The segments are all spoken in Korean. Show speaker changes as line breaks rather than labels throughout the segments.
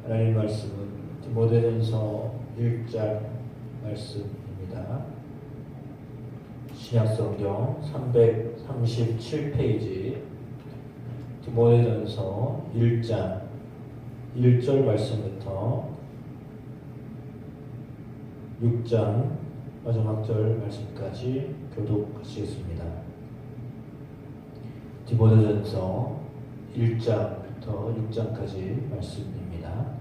하나님 말씀은 디모데전서 1장 말씀입니다. 신약성경 337페이지 디모데전서 1장 1절 말씀부터 6장 마지막 절 말씀까지 교독하시겠습니다. 디모데전서 1장부터 6장까지 말씀입니다.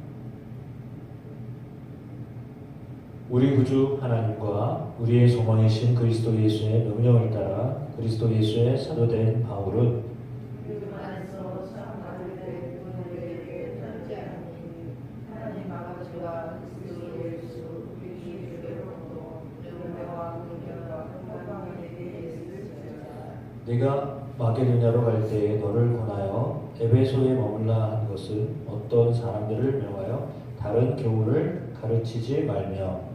우리 구주 하나님과 우리의 소망이신 그리스도 예수의 명령을 따라 그리스도 예수의 사도된 바울은 네가 마게도냐로 갈 때에 너를 권하여 에베소에 머물라 한 것은 어떤 사람들을 명하여 다른 교훈을 가르치지 말며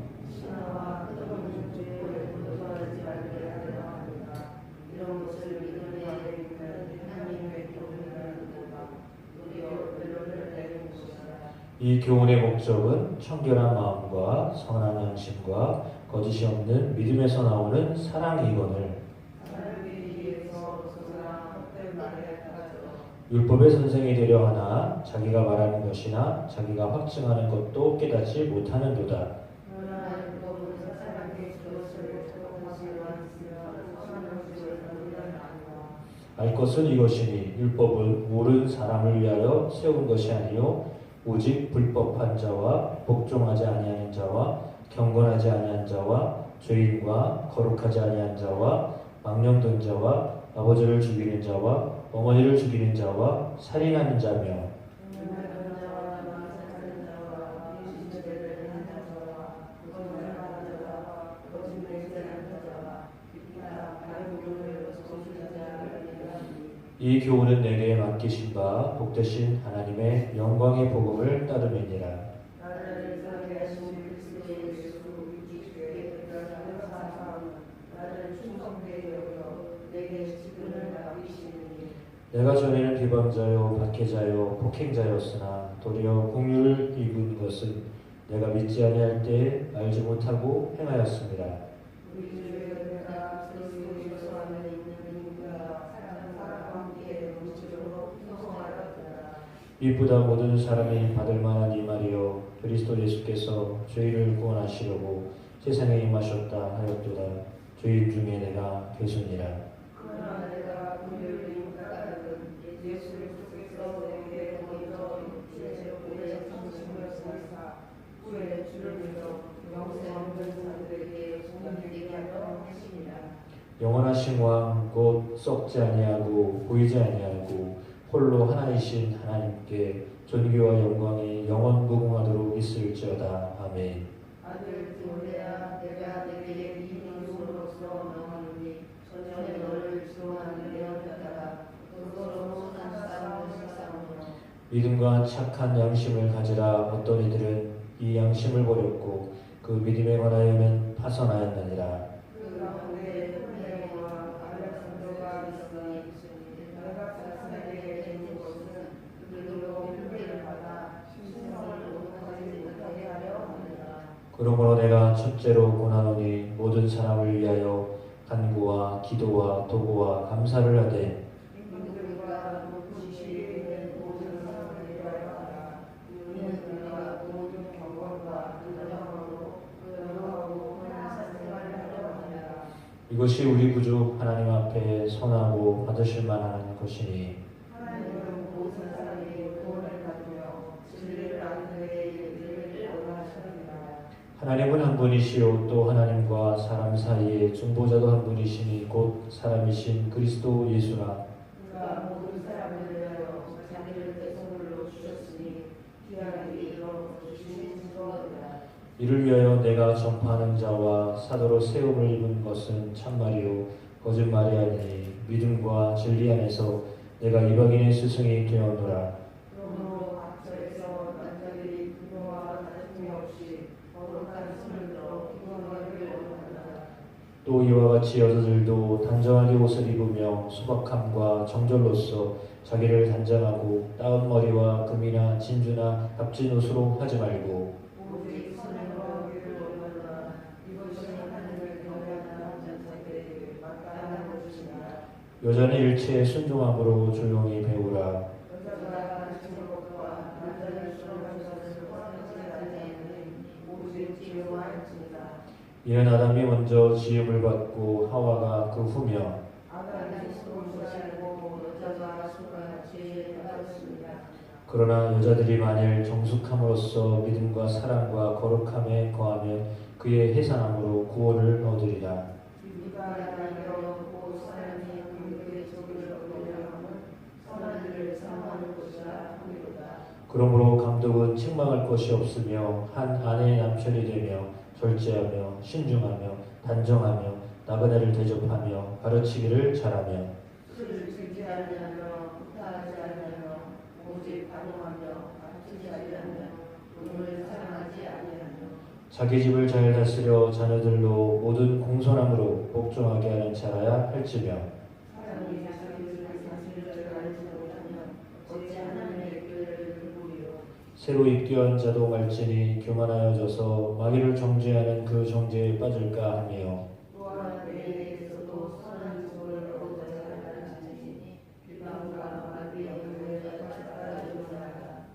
이 교훈의 목적은 청결한 마음과 선한 양심과 거짓이 없는 믿음에서 나오는 사랑이거늘 율법의 선생이 되려 하나 자기가 말하는 것이나 자기가 확증하는 것도 깨닫지 못하는도다. 알 것은 이것이니 율법은 옳은 사람을 위하여 세운 것이 아니요 오직 불법한 자와 복종하지 아니하는 자와 경건하지 아니한 자와 죄인과 거룩하지 아니한 자와 망령된 자와 아버지를 죽이는 자와 어머니를 죽이는 자와 살인하는 자며 이 교훈은 내게 맡기신 바 복되신 하나님의 영광의 복음을 따르느니라. 내가 전에는 비방자요 박해자요 폭행자였으나 도리어 공유를 입은 것은 내가 믿지 아니할 때에 알지 못하고 행하였습니다. 이보다 모든 사람이 받을 만한 이 말이요 그리스도 예수께서 죄인을 구원하시려고 세상에 임하셨다 하였도다. 죄인 중에 내가 되소니라. 영원하신 왕 곧 썩지 아니하고 보이지 아니하고 홀로 하나이신 하나님께 존귀와 영광이 영원 무궁하도록 있을지어다. 아멘.
아들 디모데야, 내가 내게 네 이름으로써 명하노니 전에 너를 지도하는 예언자가 너로 한 사람을 식사하노라.
믿음과 착한 양심을 가지라. 어떤 이들은 이 양심을 버렸고 그 믿음에 관하여는 파선하였느니라. 그러므로 내가 첫째로 권하노니 모든 사람을 위하여 간구와 기도와 도구와 감사를 하되 이것이 우리 구주 하나님 앞에 선하고 받으실 만한 것이니 하나님은 한 분이시요 또 하나님과 사람 사이에 중보자도 한 분이시니 곧 사람이신 그리스도 예수라.
그가 모든 사람을 위하여 자기를 대성물로 주셨으니 귀하게 이르러 주신 증거이다.
이를 위하여 내가 전파하는 자와 사도로 세움을 입은 것은 참말이요 거짓말이 아니니 믿음과 진리 안에서 내가 이방인의 스승이 되었노라.
그러므로 각처에서 남자들이 분노와 다툼이 없이 거룩한 손을 들어 기도하기를 원한다.
또 또 이와 같이 여자들도 단정하게 옷을 입으며 소박함과 정절로서 자기를 단장하고 따은 머리와 금이나 진주나 값진 옷으로 하지 말고
오직 선행과 의를 원하노라. 이것이 하나님을 경외하는 자들에게 마땅한 것이니라.
여자는 일체의 순종함으로 조용히 배우라.
여자가 가르치는 것과 남자를 수용하는 것을 허락하지 아니하노니 오직 지혜와 할지니라.
이는 아담이 먼저 지음을 받고 하와가 그 후며
아담이 스스로 알고 여자가 수가 지혜를 받았습니다.
그러나 여자들이 만일 정숙함으로써 믿음과 사랑과 거룩함에 거하면 그의 해산함으로 구원을 얻으리라.
이가 이르고 사람이 그에게 적을 얻으려 하면 선한 일을 사모하는 것이라 함이로다.
그러므로 감독은 책망할 것이 없으며 한 아내의 남편이 되며 절제하며 신중하며 단정하며 나그네를 대접하며 가르치기를 잘하며
술을 즐기지 아니하며 후타하지 아니하며 오직 반응하며 다투지 아니하며 돈을 사랑하지 아니하며
자기 집을 잘 다스려 자녀들로 모든 공손함으로 복종하게 하는 자라야 할지며
사람이 자기를 사실을 알지 못하면 어찌 하나님의 교회를 누구리요.
새로 입교한 자도 말지니 교만하여져서 마귀를 정죄하는 그 정죄에 빠질까 하며
또한 내게서도 선한 직을 얻어야 하는지 비방과 마귀의 교회에 따라주나가.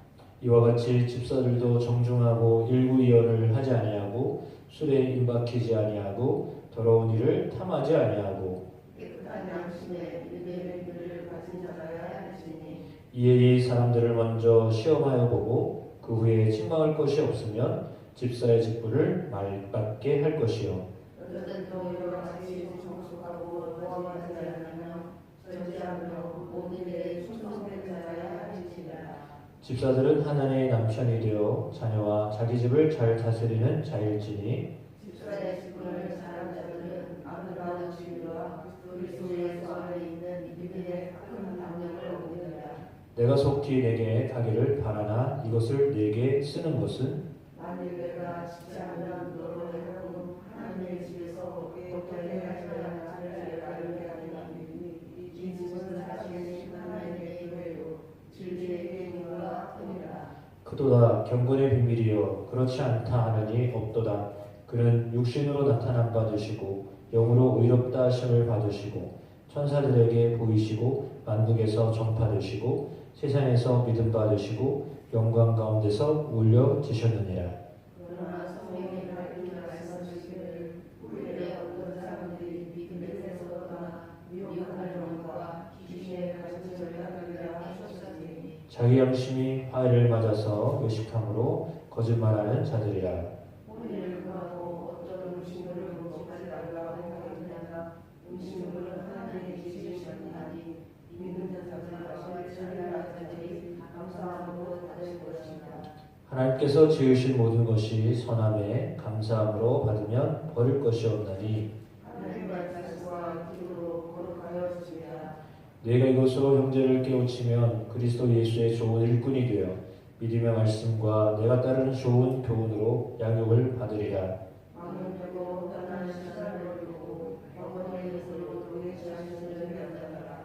이와 같이 집사들도 정중하고 일구이연을 하지 아니하고 술에 임박히지 아니하고 더러운 일을 탐하지 아니하고
깨끗한 양심에 믿음의 길을 가진 자라야 할지니
이에 이 사람들을 먼저 시험하여 보고 그 후에 책망할 것이 없으면 집사의 직분을 말받게 할 것이요
여자들도 이와 같이 정숙하고 모함하지 않으며 절제하며 모든 일에 충성된 자라야 할지니라.
집사들은 하나님의 남편이 되어 자녀와 자기 집을 잘 다스리는 자일지니
집사의 직분을 잘한 자들은 아름다운 진리와 그리스도 예수 안에 있는 믿음의 큰 당력을 얻느니라.
내가 속히 내게 가기를 바라나 이것을 내게 쓰는 것은
만일 내가 지체하면 너로 하여금 하나님의 집에서 어떻게 하시려는 자를 알게 하리니 이 집은 사실 하나님의 교회요 진리의 계명과 같으니라.
그도다 경건의 비밀이여 그렇지 않다 하느니 없도다. 그는 육신으로 나타남 받으시고 영으로 의롭다 하심을 받으시고 천사들에게 보이시고 만국에서 전파되시고 세상에서 믿음 받으시고 영광 가운데서 올려지셨느니라.
그러나 성령이 밝히 말씀하시기를 우리의 어떤 사람들이 믿음에서 떠나 미혹한 영과 귀신의 가르침을 따르려 하셨으니
자기 양심이 화해를 맞아서 외식함으로 거짓말하는 자들이라.
혼인을 구하고 어떤 음식물을 먹지 말라고 하였느냐. 음식물은 하나님의 지으셨나니 믿는 자들과 신뢰하는 자들이 감사함으로 받을 것이다.
하나님께서 지으신 모든 것이 선함에 감사함으로 받으면 버릴 것이 없나니
하나님의 말씀과 기도로 거룩하였습니다.
내가 이것으로 형제를 깨우치면 그리스도 예수의 좋은 일꾼이 되어 믿음의 말씀과 내가 따르는 좋은 교훈으로 양육을 받으리라.
왕은 되고 떠나는 시간을 두고 영원의 것으로 도대체 하시는 자라.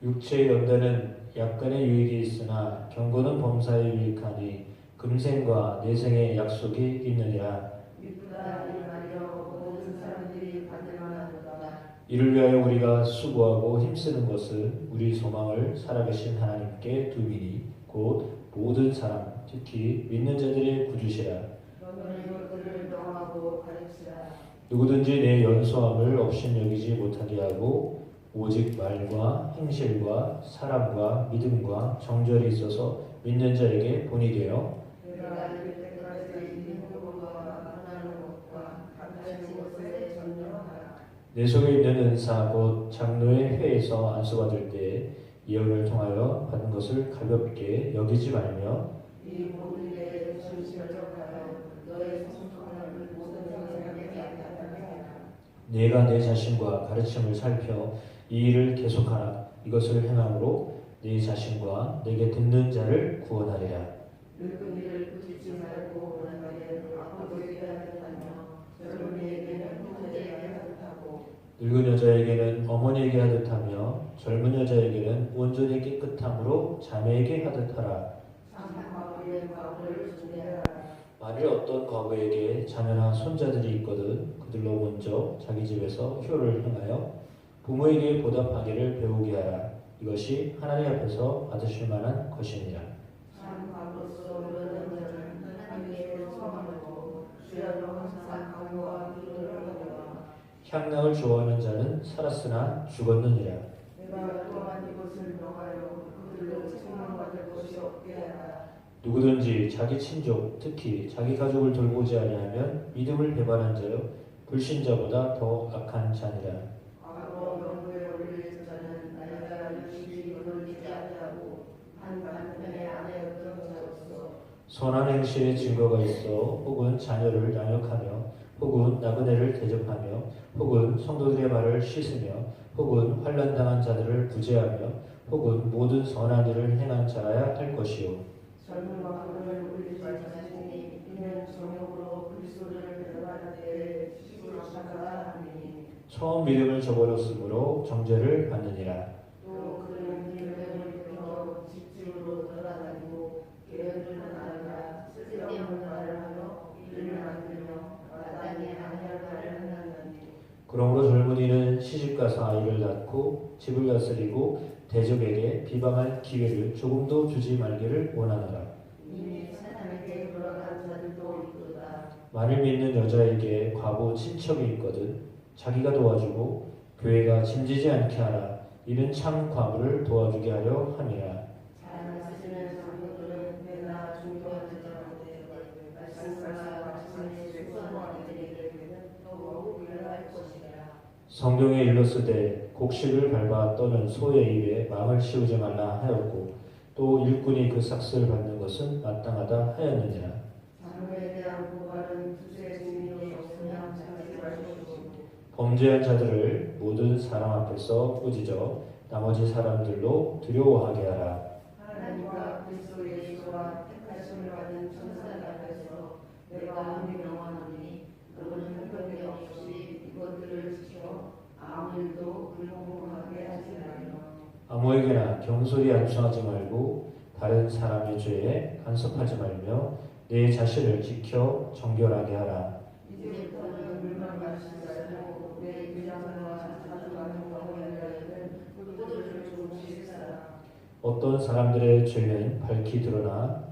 육체의 연단은 약간의 유익이 있으나 경건은 범사에 유익하니 금생과 내생의 약속이 있느니라.
미쁘다 이 말이여 모든 사람들이 받을 만하도다.
이를 위하여 우리가 수고하고 힘쓰는 것은 우리 소망을 살아계신 하나님께 두미니 곧 모든 사람 특히 믿는 자들의 구주시라.
너는 이것들을 명하고 가르치라.
누구든지 내 연소함을 업신여기지 못하게 하고 오직 말과 행실과 사랑과 믿음과 정절이 있어서 믿는 자에게 본이 되어
내가 이를 때까지 이 행동과 하나는 것과 가르치는 것에 전념하라.
내 속에 있는 은사 곧 장로의 회에서 안수받을 때 예언을 통하여 받은 것을 가볍게 여기지 말며
이 모든 일에 진실적하여 너의 성숙함을 모든 세상에 나타나게 하라.
내가 내 자신과 가르침을 살펴 이 일을 계속하라. 이것을 행함으로 네 자신과 내게 듣는 자를 구원하리라.
늙은 이를 부딪지 말고 원하게 앞으로 얘기하게 하며 젊은이에게는 형제에게 하듯하고
여자에게는 어머니에게 하듯 하며 젊은 여자에게는 온전히 깨끗함으로 자매에게 하듯 하라.
참 과부의 과부를 존대하라.
만일 어떤 과부에게 자녀나 손자들이 있거든 그들로 먼저 자기 집에서 효를 행하여 부모에게 보답하기를 배우게 하라. 이것이 하나님 앞에서 받으실 만한 것이니라.
참 과부로서 모든 자는 하나님께 소망하고 주야로 항상 강구와 기도를 하거니와
향락을 좋아하는 자는 살았으나 죽었느니라.
내가 또한 이것을 명하여 그들로 책망받을 것이 없게 하라.
누구든지 자기 친족 특히 자기 가족을 돌보지 아니하면 믿음을 배반한 자요 불신자보다 더 악한 자니라.
과거 명부에 올릴 자는 내가 일일이 돌리지 아니하고 한 남편의 아내였던 자로서
선한 행실의 증거가 있어 혹은 자녀를 양육하며 혹은 나그네를 대접하며 혹은 성도들의 발을 씻으며 혹은 환난당한 자들을 구제하며 혹은 모든 선한 일을 행한 자라야 할 것이요.
젊은 과부를 올리지 자신이 이는 정욕으로 그리스도를 배반할 때에 시기하다가 하니
처음 믿음을 저버렸으므로 정죄를 받느니라.
또 그는 기름을 입혀 집집으로 돌아다니고 게으르는 아니라 쓸데없는 말을 하며 일을 만들며 마땅히 아니할 말을 하나니
그러므로 젊은이는 시집가서 아이를 낳고 집을 다스리고 대적에게 비방할 기회를 조금도 주지 말기를 원하노라.
이미 사탄에게 돌아간 자들도 있도다.
만일 믿는 여자에게 과부 친척이 있거든 자기가 도와주고 교회가 짐지지 않게 하라. 이는 참 과부를 도와주게 하려 함이라.
잘 쓰시는 장로들은 내나 중교한 자들한테 말씀과 말씀의 수고한 이들에게는 더욱 유일할 것이라.
성경에 일렀으되 곡식을 밟아 떠는 소의 입에 마음을 씌우지 말라 하였고 또 일꾼이 그 삭스를 받는 것은 마땅하다 하였느니라.
장로에 대한 고발은 두세 증인이 없으면 자기 말것이고
범죄한 자들을 모든 사람 앞에서 꾸짖어 나머지 사람들로 두려워하게 하라.
하나님과 그리스도 예수와 택하심을 받은 천사들 앞에서 내가 함께 명하노니 너는 흠결이 없이 이것들을 지켜 아무 일도 불공평하게 하지 말며
아무에게나 경솔히 안수하지 말고 다른 사람의 죄에 간섭하지 말며 내 자신을 지켜 정결하게 하라.
이제부터는 물만 마시지 말고 내 위장과 자주 가는 경우에는 그것들을 조금씩 살아.
어떤 사람들의 죄는 밝히 드러나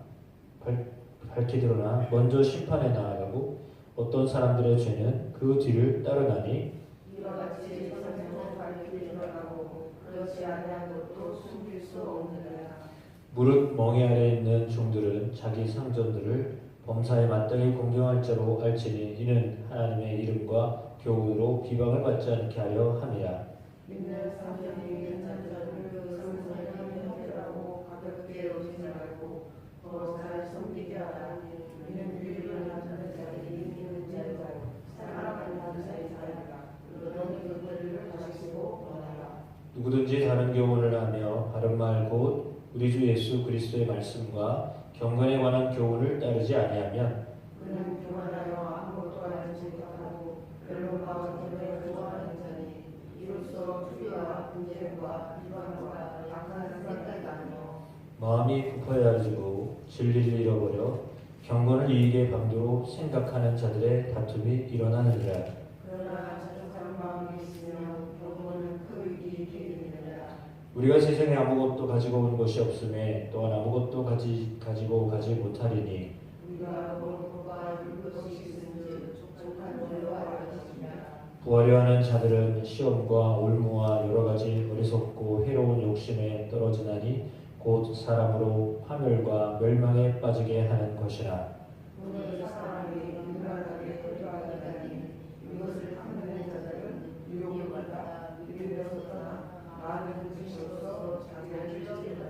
먼저 심판에 나아가고 어떤 사람들의 죄는 그 뒤를 따르나니
이와 같이 선생도 밝히 드러나고 그렇지 아니한 것도 숨길 수 없느니라.
무릇 멍에 아래 있는 종들은 자기 상전들을 범사에 마땅히 공경할 자로 알지니 이는 하나님의 이름과 교훈으로 비방을 받지 않게 하려 함이라.
믿는 사람들이 있는 자들을 그 성선의 형제라고 가볍게 여기지 말고 더 잘 섬기게 하라. 이는 유익을 하는 자들이 있는 자이고 사랑하는 자이니라. 너는 그들을 가지고 원하라.
누구든지 다른 교훈을 하며 바른 말 곧 우리 주 예수 그리스도의 말씀과 경건에 관한 교훈을 따르지 아니하면
그는 교만하여 아무것도 알지 못하고 변론과 견해를 좋아하는 자니 이로써 투기와 분쟁과 비방과 약한 생각이 나며
마음이 부패하여지고 진리를 잃어버려 경건을 이익의 방도로 생각하는 자들의 다툼이 일어나느니라.
그러나 자족한 마음이 있으면 경건은 그 이익이 되느니라.
우리가 세상에 아무것도 가지고 온 것이 없음에 또한 아무것도 가지고 가지 못하리니
우리가 먹을것과 입을 것이 있은지 족족한 줄로 알았습니다.
구하려 하는 자들은 시험과 올무와 여러 가지 어리석고 해로운 욕심에 떨어지나니 곧 사람으로 파멸과 멸망에 빠지게 하는 것이라.
오늘 사람이 인간하게 끌려가다니 이것을 탐내는 자들은 유혹을 받아 믿음에서 떠나 많은 뜻으로서 자기를 찔러다.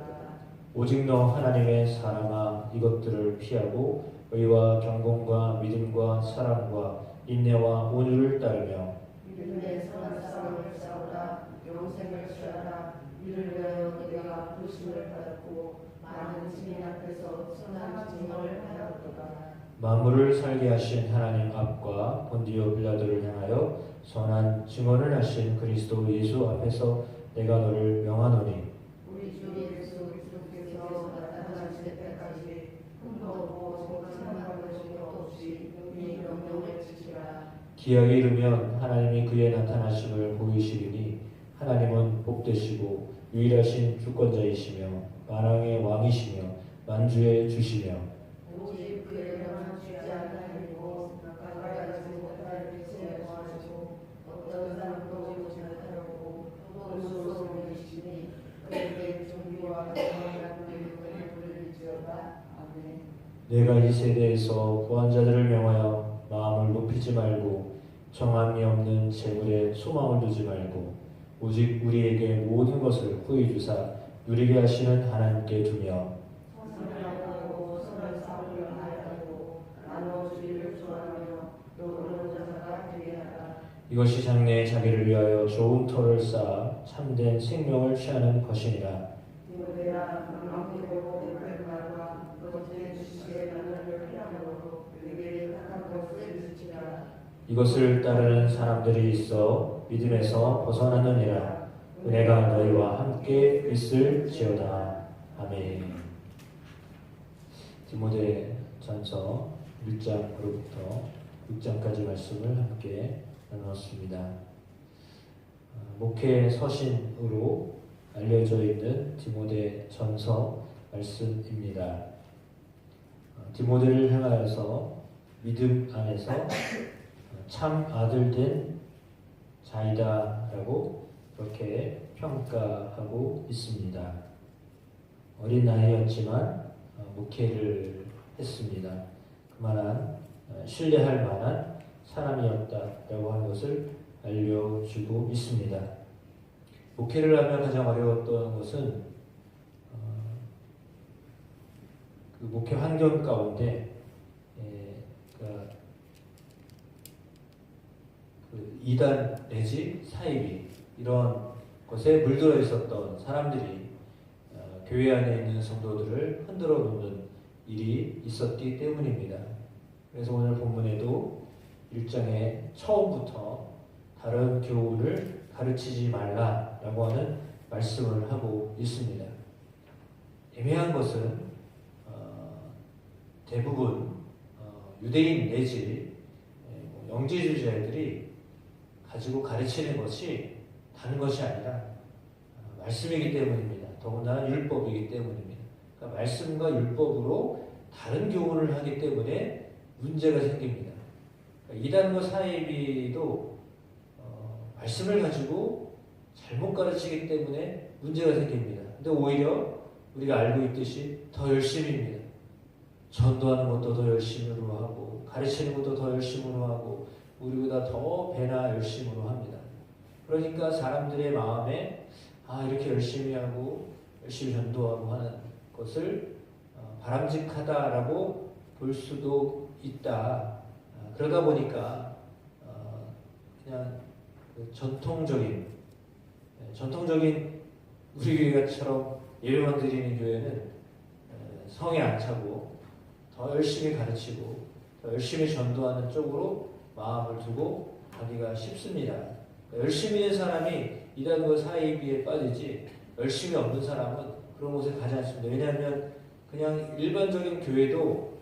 오직 너 하나님의 사람아 이것들을 피하고 의와 경건과 믿음과 사랑과 인내와 온유를 따르며
믿음의 선한 싸움을 싸우라. 영생을 취하라. 이를 위하여 내가 부르심을 받았고 많은 증인 앞에서 선한 증언을 하였도다.
만물을 살게 하신 하나님 앞과 본디오 빌라도를 향하여 선한 증언을 하신 그리스도 예수 앞에서 내가 너를 명하노니
우리 주 예수 그리스도께서 나타나실 때까지 흠도 없고 상관할 것이 없이 이 명령을 지키라.
기약이 이르면 하나님이 그의 나타나심을 보이시리니 하나님은 복되시고 유일하신 주권자이시며 만왕의 왕이시며 만주의 주시며
오직 그의 명은 주지 않으리고 가까이 가지 못할 빛에 거하시고 어떤 사람도 보지 못하고 볼 수 없는 이시니 그에게 존귀와 영광이라는 이름을 부를지어다. 아멘.
내가 이 세대에서 구한 자들을 명하여 마음을 높이지 말고 정함이 없는 재물에 소망을 두지 말고 오직 우리에게 모든 것을 후히 주사 누리게 하시는 하나님께 두며
선하고 선한 사업을 하여고 나눠주기를 좋아하며 또 자가 되게 하라.
이것이 장래에 자기를 위하여 좋은 터를 쌓아 참된 생명을 취하는 것이니라.
디모데야 망령되고 예쁜 말과 겉에 지식의 단어를 피함으로 내게 택한 것을 지키라.
이것을 따르는 사람들이 있어 믿음에서 벗어나느니라. 은혜가 너희와 함께 있을지어다. 아멘. 디모데 전서 1장으로부터 6장까지 말씀을 함께 나눴습니다. 목회 서신으로 알려져 있는 디모데 전서 말씀입니다. 디모데를 향하여서 믿음 안에서 참 아들된 자이다라고 그렇게 평가하고 있습니다. 어린 나이였지만 목회를 했습니다. 그만한 신뢰할 만한 사람이었다라고 하는 것을 알려주고 있습니다. 목회를 하며 가장 어려웠던 것은 그 목회 환경 가운데 그 이단 내지 사이비 이런 것에 물들어 있었던 사람들이 교회 안에 있는 성도들을 흔들어 놓는 일이 있었기 때문입니다. 그래서 오늘 본문에도 1장의 처음부터 다른 교훈을 가르치지 말라라고 하는 말씀을 하고 있습니다. 애매한 것은 대부분 유대인 내지 영지주의자들이 가지고 가르치는 것이 다른 것이 아니라 말씀이기 때문입니다. 더군다나 율법이기 때문입니다. 그러니까 말씀과 율법으로 다른 교훈을 하기 때문에 문제가 생깁니다. 그러니까 이단과 사이비도 말씀을 가지고 잘못 가르치기 때문에 문제가 생깁니다. 근데 오히려 우리가 알고 있듯이 더 열심히입니다. 전도하는 것도 더 열심으로 하고 가르치는 것도 더 열심으로 하고 우리보다 더 배나 열심으로 합니다. 그러니까 사람들의 마음에 이렇게 열심히 하고 열심히 전도하고 하는 것을 바람직하다라고 볼 수도 있다. 그러다 보니까 그냥 전통적인 우리 교회처럼 예배만 드리는 교회는 성에 안 차고 더 열심히 가르치고 더 열심히 전도하는 쪽으로 마음을 두고 가기가 쉽습니다. 열심히 있는 사람이 이단과 사이비에 빠지지 열심히 없는 사람은 그런 곳에 가지 않습니다. 왜냐하면 그냥 일반적인 교회도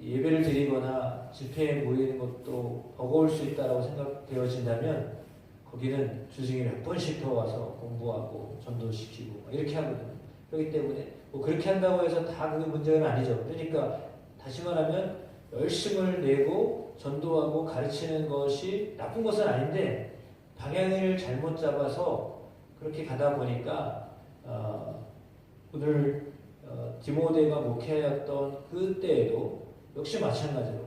예배를 드리거나 집회에 모이는 것도 버거울 수 있다고 생각되어진다면 거기는 주중에 몇 번씩 더 와서 공부하고 전도시키고 이렇게 하거든요. 그렇기 때문에 그렇게 한다고 해서 다 그게 문제는 아니죠. 그러니까 다시 말하면 열심을 내고 전도하고 가르치는 것이 나쁜 것은 아닌데 방향을 잘못 잡아서 그렇게 가다 보니까 오늘 디모데가 목회하였던 그때에도 역시 마찬가지로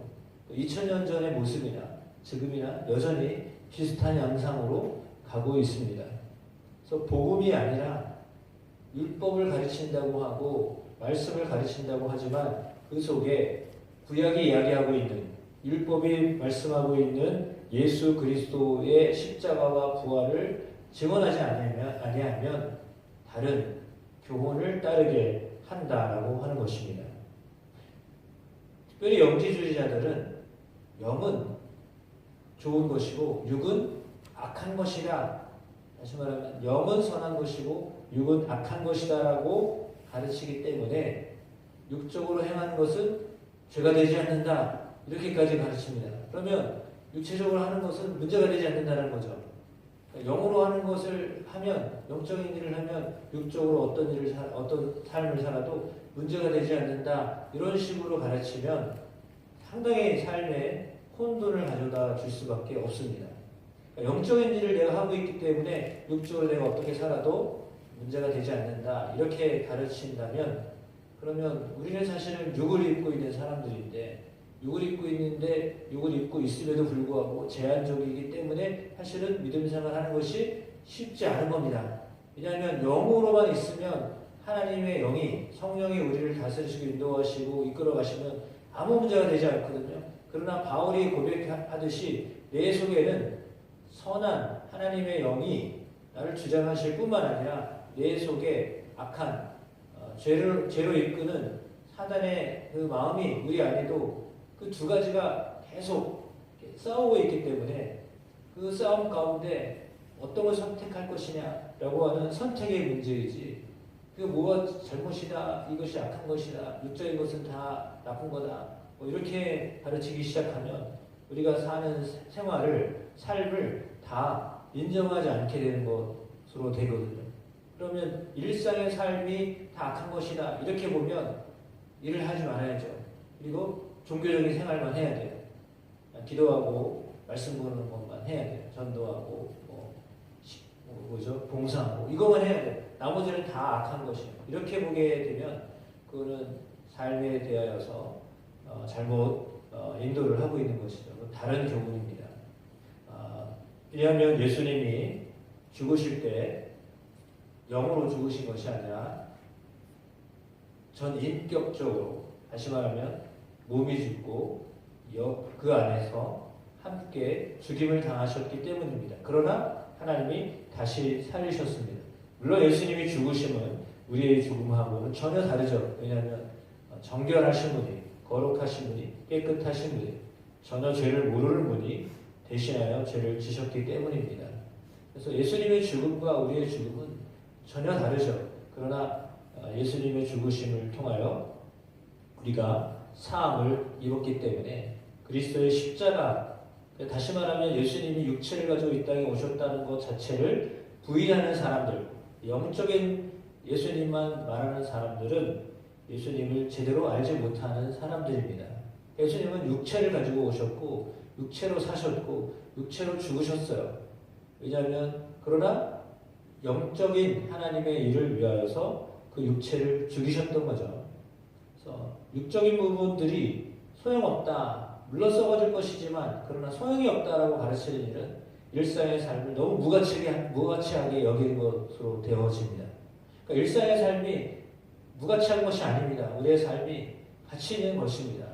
2000년 전의 모습이나 지금이나 여전히 비슷한 양상으로 가고 있습니다. 그래서 복음이 아니라 율법을 가르친다고 하고 말씀을 가르친다고 하지만 그 속에 구약이 이야기하고 있는 율법이 말씀하고 있는 예수 그리스도의 십자가와 부활을 증언하지 아니하면 다른 교훈을 따르게 한다라고 하는 것입니다. 특별히 영지주의자들은 영은 좋은 것이고 육은 악한 것이다. 다시 말하면 영은 선한 것이고 육은 악한 것이다라고 가르치기 때문에 육적으로 행하는 것은 죄가 되지 않는다. 이렇게까지 가르칩니다. 그러면 육체적으로 하는 것은 문제가 되지 않는다는 거죠. 영으로 하는 것을 하면, 영적인 일을 하면 육적으로 어떤 삶을 살아도 문제가 되지 않는다. 이런 식으로 가르치면 상당히 삶에 혼돈을 가져다 줄 수밖에 없습니다. 영적인 일을 내가 하고 있기 때문에 육적으로 내가 어떻게 살아도 문제가 되지 않는다. 이렇게 가르친다면 그러면 우리는 사실은 육을 입고 있는 사람들인데 육을 입고 있음에도 불구하고 제한적이기 때문에 사실은 믿음 생활하는 것이 쉽지 않은 겁니다. 왜냐하면 영으로만 있으면 하나님의 영이 성령이 우리를 다스리시고 인도하시고 이끌어 가시면 아무 문제가 되지 않거든요. 그러나 바울이 고백하듯이 내 속에는 선한 하나님의 영이 나를 주장하실 뿐만 아니라 내 속에 악한 죄로 이끄는 사단의 그 마음이 우리 안에도 그 두 가지가 계속 싸우고 있기 때문에 그 싸움 가운데 어떤 걸 선택할 것이냐라고 하는 선택의 문제이지 그 뭐가 잘못이다, 이것이 악한 것이다, 육적인 것은 다 나쁜 거다 뭐 이렇게 가르치기 시작하면 우리가 사는 삶을 다 인정하지 않게 되는 것으로 되거든요. 그러면 일상의 삶이 다 악한 것이다 이렇게 보면 일을 하지 말아야죠. 그리고 종교적인 생활만 해야 돼요. 기도하고 말씀 보는 것만 해야 돼요. 전도하고 봉사하고 이것만 해야 돼요. 나머지는 다 악한 것이에요. 이렇게 보게 되면 그거는 삶에 대하여서 잘못 인도를 하고 있는 것이죠. 다른 교훈입니다. 왜냐하면 예수님이 죽으실 때 영으로 죽으신 것이 아니라 전 인격적으로 다시 말하면 몸이 죽고 그 안에서 함께 죽임을 당하셨기 때문입니다. 그러나 하나님이 다시 살리셨습니다. 물론 예수님이 죽으심은 우리의 죽음하고는 전혀 다르죠. 왜냐하면 정결하신 분이, 거룩하신 분이, 깨끗하신 분이, 전혀 죄를 모르는 분이 대신하여 죄를 지셨기 때문입니다. 그래서 예수님의 죽음과 우리의 죽음은 전혀 다르죠. 그러나 예수님의 죽으심을 통하여 우리가 사함을 입었기 때문에 그리스도의 십자가, 다시 말하면 예수님이 육체를 가지고 이 땅에 오셨다는 것 자체를 부인하는 사람들, 영적인 예수님만 말하는 사람들은 예수님을 제대로 알지 못하는 사람들입니다. 예수님은 육체를 가지고 오셨고 육체로 사셨고 육체로 죽으셨어요. 왜냐하면 그러나 영적인 하나님의 일을 위하여서 그 육체를 죽이셨던 거죠. 그래서 육적인 부분들이 소용없다. 물론 썩어질 것이지만 그러나 소용이 없다라고 가르치는 일은 일상의 삶을 너무 무가치하게 여기는 것으로 되어집니다. 그러니까 일상의 삶이 무가치한 것이 아닙니다. 우리의 삶이 가치 있는 것입니다.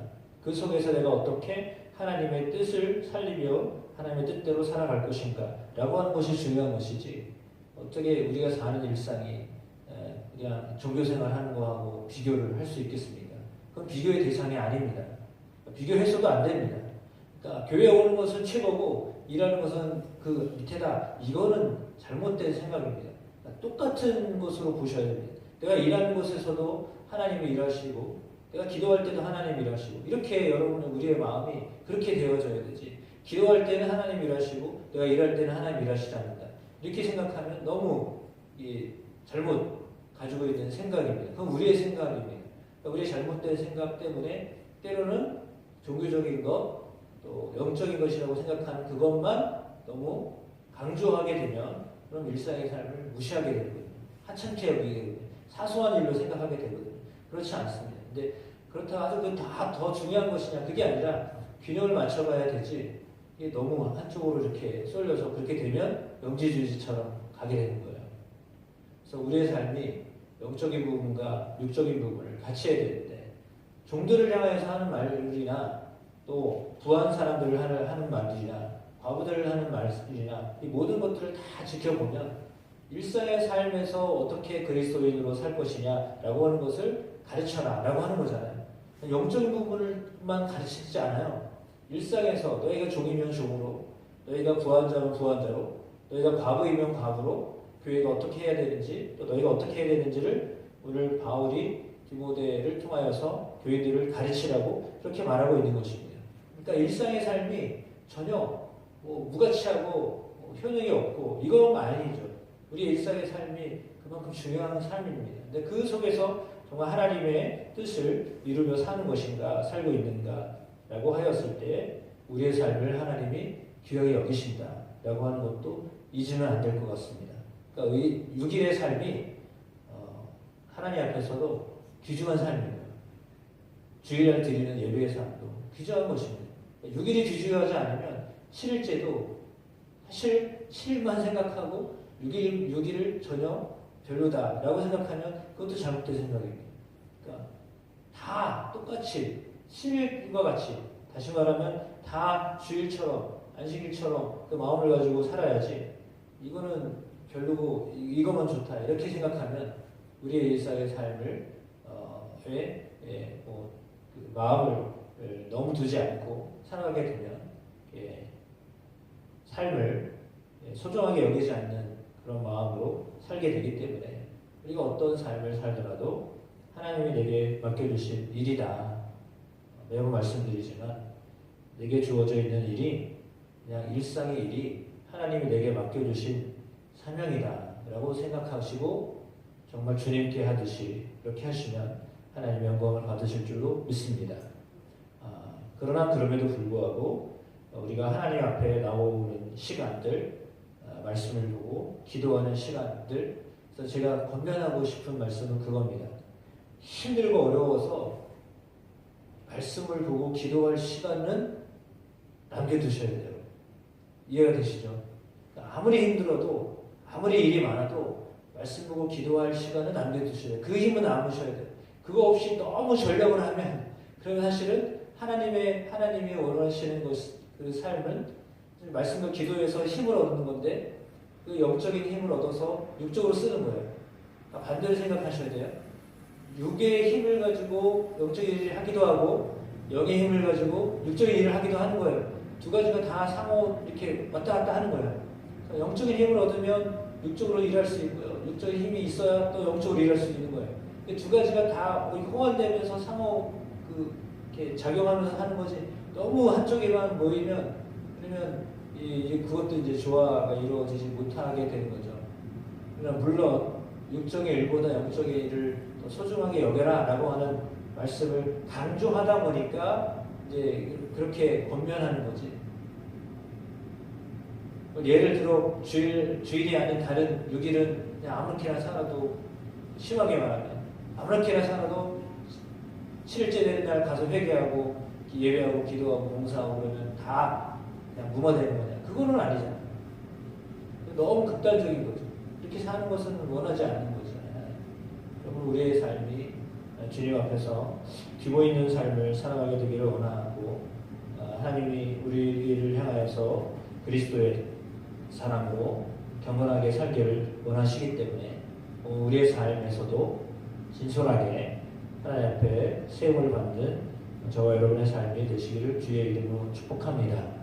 그 속에서 내가 어떻게 하나님의 뜻을 살리며 하나님의 뜻대로 살아갈 것인가 라고 하는 것이 중요한 것이지 어떻게 우리가 사는 일상이 그냥 종교생활하는 거하고 비교를 할 수 있겠습니까? 그건 비교의 대상이 아닙니다. 비교해서도 안 됩니다. 그러니까 교회 오는 것은 최고고 일하는 것은 그 밑에다. 이거는 잘못된 생각입니다. 그러니까 똑같은 것으로 보셔야 됩니다. 내가 일하는 곳에서도 하나님이 일하시고 내가 기도할 때도 하나님이 일하시고 이렇게 여러분은 우리의 마음이 그렇게 되어져야 되지. 기도할 때는 하나님 일하시고 내가 일할 때는 하나님 일하시지 않는다. 이렇게 생각하면 너무 잘못 가지고 있는 생각입니다. 그건 우리의 생각입니다. 그러니까 우리의 잘못된 생각 때문에 때로는 종교적인 것, 또 영적인 것이라고 생각하는 그것만 너무 강조하게 되면 그럼 일상의 삶을 무시하게 되거든요. 하찮게 여기게 되거든요. 사소한 일로 생각하게 되거든요. 그렇지 않습니다. 근데 그렇다고 아주 다 더 중요한 것이냐 그게 아니라 균형을 맞춰가야 되지 이게 너무 한쪽으로 이렇게 쏠려서 그렇게 되면 영지주의처럼 가게 되는 거예요. 그래서 우리의 삶이 영적인 부분과 육적인 부분을 같이 해야 되는데 종들을 향해서 하는 말들이나 또 부한 사람들을 하는 말들이나 과부들을 하는 말들이나 이 모든 것들을 다 지켜보면 일상의 삶에서 어떻게 그리스도인으로 살 것이냐라고 하는 것을 가르쳐라 라고 하는 거잖아요. 영적인 부분을만 가르치지 않아요. 일상에서 너희가 종이면 종으로, 너희가 부한자면 부한자로, 너희가 과부이면 과부로 교회가 어떻게 해야 되는지, 또 너희가 어떻게 해야 되는지를 오늘 바울이 디모데를 통하여서 교회들을 가르치라고 그렇게 말하고 있는 것입니다. 그러니까 일상의 삶이 전혀 무가치하고 효능이 없고 이건 아니죠. 우리 일상의 삶이 그만큼 중요한 삶입니다. 근데 그 속에서 정말 하나님의 뜻을 이루며 사는 것인가, 살고 있는가라고 하였을 때 우리의 삶을 하나님이 귀하게 여기신다라고 하는 것도 잊으면 안 될 것 같습니다. 그러니까 6일의 삶이 하나님 앞에서도 귀중한 삶입니다. 주일날 드리는 예배의 삶도 귀중한 것입니다. 6일이 귀중하지 않으면 7일째도 사실 7일만 생각하고 6일을 전혀 별로다라고 생각하면 그것도 잘못된 생각입니다. 그러니까 다 똑같이 7일과 같이 다시 말하면 다 주일처럼 안식일처럼 그 마음을 가지고 살아야지 이거는 별로고 이것만 좋다 이렇게 생각하면 우리의 일상의 삶을 그 마음을 너무 두지 않고 살아가게 되면 삶을 소중하게 여기지 않는 그런 마음으로 살게 되기 때문에 우리가 어떤 삶을 살더라도 하나님이 내게 맡겨주신 일이다. 매번 말씀드리지만 내게 주어져 있는 일이 그냥 일상의 일이 하나님이 내게 맡겨주신 사명이다 라고 생각하시고 정말 주님께 하듯이 이렇게 하시면 하나님의 영광을 받으실 줄로 믿습니다. 그러나 그럼에도 불구하고 우리가 하나님 앞에 나오는 시간들, 말씀을 보고 기도하는 시간들, 그래서 제가 권면하고 싶은 말씀은 그겁니다. 힘들고 어려워서 말씀을 보고 기도할 시간은 남겨두셔야 돼요. 이해가 되시죠? 아무리 힘들어도 아무리 일이 많아도 말씀 보고 기도할 시간은 남겨두셔야 돼요. 그 힘은 남으셔야 돼요. 그거 없이 너무 전력을 하면 그러면 사실은 하나님이 원하시는 그 삶은 말씀과 기도에서 힘을 얻는 건데 그 영적인 힘을 얻어서 육적으로 쓰는 거예요. 그러니까 반대로 생각하셔야 돼요. 육의 힘을 가지고 영적인 일을 하기도 하고 영의 힘을 가지고 육적인 일을 하기도 하는 거예요. 두 가지가 다 상호 이렇게 왔다 갔다 하는 거예요. 그러니까 영적인 힘을 얻으면 육적으로 일할 수 있고요. 육적인 힘이 있어야 또 영적으로 일할 수 있는 거예요. 두 가지가 다 호환되면서 상호 이렇게 작용하면서 하는 거지. 너무 한쪽에만 모이면 그러면 그것도 이제 조화가 이루어지지 못하게 되는 거죠. 그러나 물론 육적의 일보다 영적의 일을 더 소중하게 여겨라라고 하는 말씀을 강조하다 보니까 이제 그렇게 권면하는 거지. 예를 들어 주일이 아닌 다른 6일은 그냥 아무렇게나 살아도 심하게 말하면 아무렇게나 살아도 7일째 되는 날 가서 회개하고 예배하고 기도하고 봉사하고 그러면 다 그냥 무마되는 거냐. 그거는 아니잖아. 너무 극단적인 거죠. 이렇게 사는 것은 원하지 않는 거잖아요. 여러분 우리의 삶이 주님 앞에서 규모 있는 삶을 살아가게 되기를 원하고 하나님이 우리를 향하여서 그리스도의 사람으로 경건하게 살기를 원하시기 때문에 우리의 삶에서도 진솔하게 하나님 앞에 세움을 받는 저와 여러분의 삶이 되시기를 주의 이름으로 축복합니다.